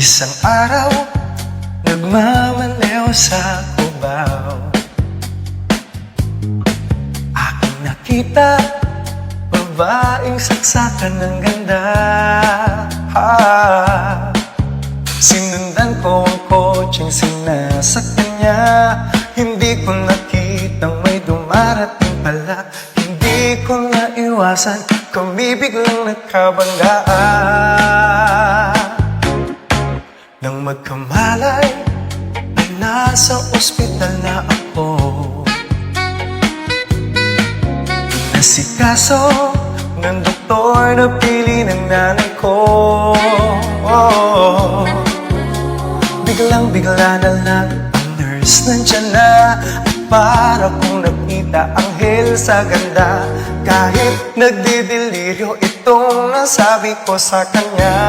Isang araw, nagmamaneho sa Cubao. Aking nakita, babaeng saksakan ng ganda. Sinundan ko ang kotseng sinasakyan niya. Hindi ko nakitang may dumarating pala. Hindi ko naiwasan, kami biglang nagkabanggaan. Nang magkamalay, ay nasa ospital na ako. Nasikaso ng doktor na pili ng nanay ko. Biglang-bigla na lang ang nurse nandyan na. At para kong nakita anghel sa ganda. Kahit nagdidelirio, itong nasabi ko sa kanya.